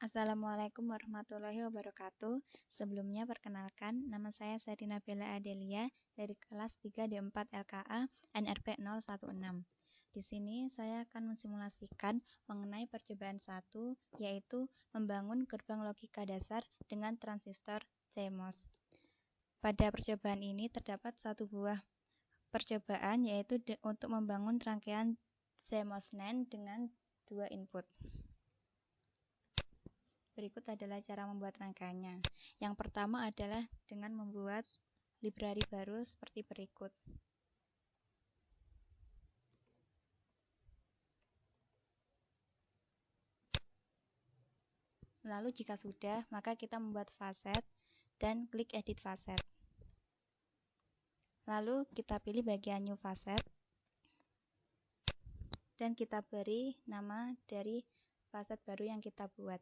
Assalamualaikum warahmatullahi wabarakatuh. Sebelumnya perkenalkan, nama saya Sarina Bella Adelia dari kelas 3D4 LKA NRP 016. Di sini saya akan mensimulasikan mengenai percobaan 1, yaitu membangun gerbang logika dasar dengan transistor CMOS. Pada percobaan ini terdapat satu buah percobaan, yaitu untuk membangun rangkaian CMOS NAND dengan dua input. Berikut adalah cara membuat rangkaiannya. Yang pertama adalah dengan membuat library baru seperti berikut. Lalu jika sudah, maka kita membuat facet dan klik edit facet. Lalu kita pilih bagian new facet dan kita beri nama dari facet baru yang kita buat.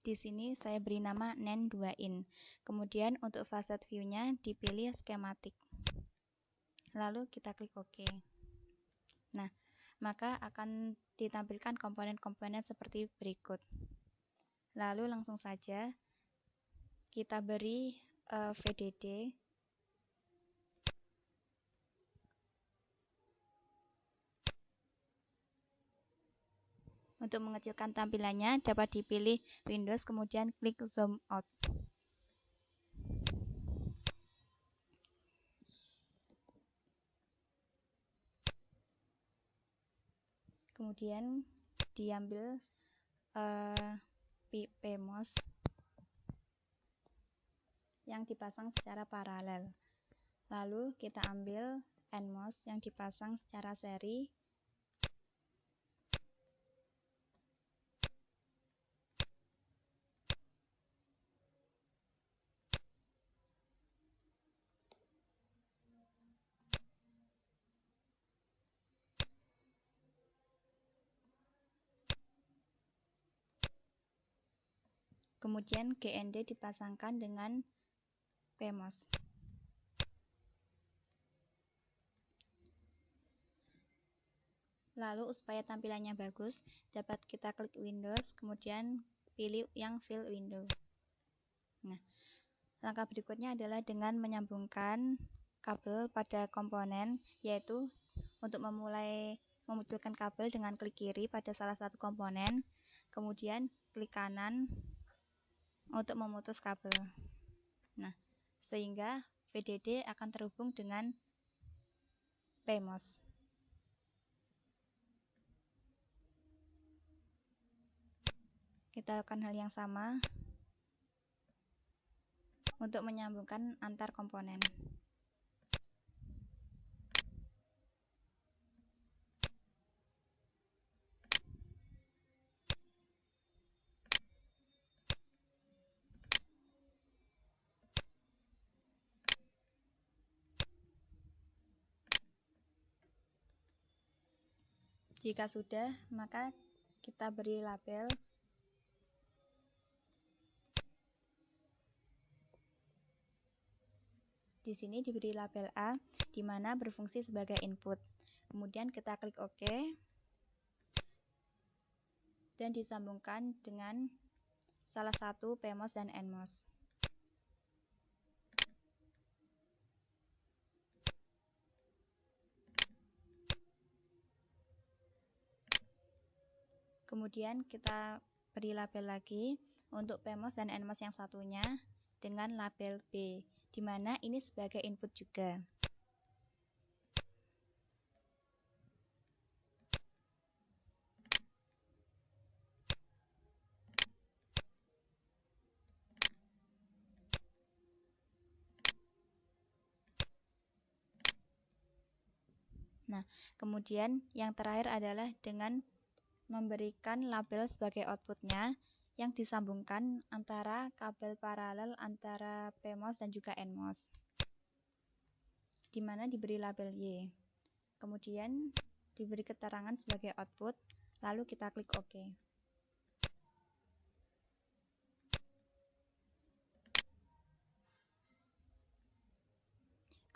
Di sini saya beri nama NAND 2in. Kemudian untuk facet view-nya dipilih skematik. Lalu kita klik OK. Nah, maka akan ditampilkan komponen-komponen seperti berikut. Lalu langsung saja kita beri VDD. Untuk mengecilkan tampilannya dapat dipilih Windows kemudian klik zoom out. Kemudian diambil PMOS yang dipasang secara paralel. Lalu kita ambil NMOS yang dipasang secara seri. Kemudian GND dipasangkan dengan PMOS. Lalu supaya tampilannya bagus, dapat kita klik Windows, kemudian pilih yang Fill Window. Nah, langkah berikutnya adalah dengan menyambungkan kabel pada komponen, yaitu untuk memulai memunculkan kabel dengan klik kiri pada salah satu komponen, kemudian klik kanan untuk memutus kabel. Nah, sehingga VDD akan terhubung dengan PMOS. Kita lakukan hal yang sama untuk menyambungkan antar komponen. Jika sudah, maka kita beri label. Di sini diberi label A, di mana berfungsi sebagai input. Kemudian kita klik OK dan disambungkan dengan salah satu PMOS dan NMOS. Kemudian kita beri label lagi untuk PMOS dan NMOS yang satunya dengan label B, di mana ini sebagai input juga. Nah, kemudian yang terakhir adalah dengan memberikan label sebagai outputnya yang disambungkan antara kabel paralel antara PMOS dan juga NMOS, di mana diberi label Y. Kemudian diberi keterangan sebagai output, lalu kita klik OK.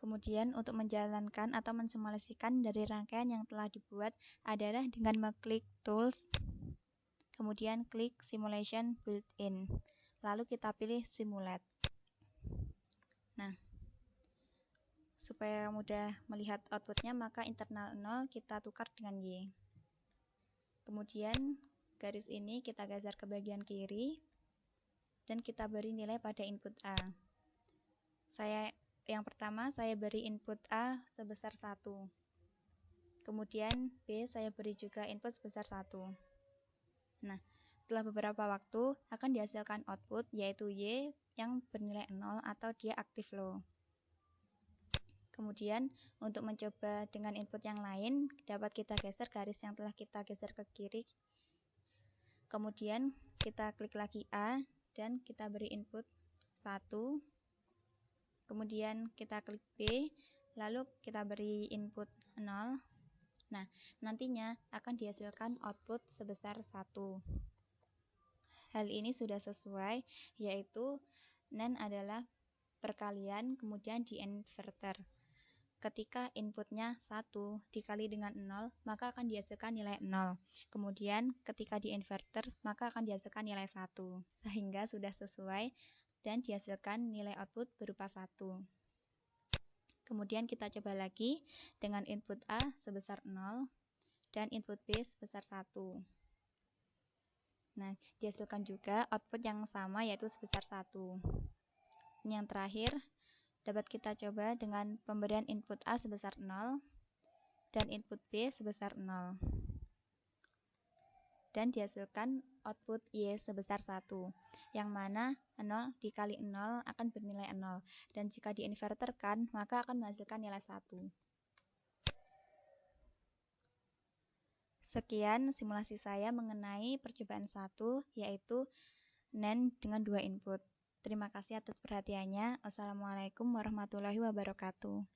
Kemudian untuk menjalankan atau mensimulasikan dari rangkaian yang telah dibuat adalah dengan mengklik Tools, kemudian klik Simulation Built-in, lalu kita pilih Simulate. Nah, supaya mudah melihat outputnya, maka internal 0 kita tukar dengan Y. Kemudian garis ini kita geser ke bagian kiri dan kita beri nilai pada input A. Yang pertama saya beri input A sebesar 1. Kemudian B saya beri juga input sebesar 1. Nah, setelah beberapa waktu akan dihasilkan output yaitu Y yang bernilai 0 atau dia aktif low. Kemudian untuk mencoba dengan input yang lain dapat kita geser garis yang telah kita geser ke kiri. Kemudian kita klik lagi A dan kita beri input 1. Kemudian kita klik B, lalu kita beri input 0. Nah, nantinya akan dihasilkan output sebesar 1. Hal ini sudah sesuai, yaitu NAND adalah perkalian kemudian di inverter. Ketika inputnya 1 dikali dengan 0, maka akan dihasilkan nilai 0. Kemudian ketika di inverter, maka akan dihasilkan nilai 1. Sehingga sudah sesuai dan dihasilkan nilai output berupa 1. Kemudian kita coba lagi dengan input A sebesar 0 dan input B sebesar 1. Nah, dihasilkan juga output yang sama yaitu sebesar 1. Yang terakhir, dapat kita coba dengan pemberian input A sebesar 0 dan input B sebesar 0. Dan dihasilkan output Y sebesar 1, yang mana 0 dikali 0 akan bernilai 0, dan jika diinverterkan maka akan menghasilkan nilai 1. Sekian simulasi saya mengenai percobaan 1, yaitu NAND dengan 2 input. Terima kasih atas perhatiannya. Wassalamualaikum warahmatullahi wabarakatuh.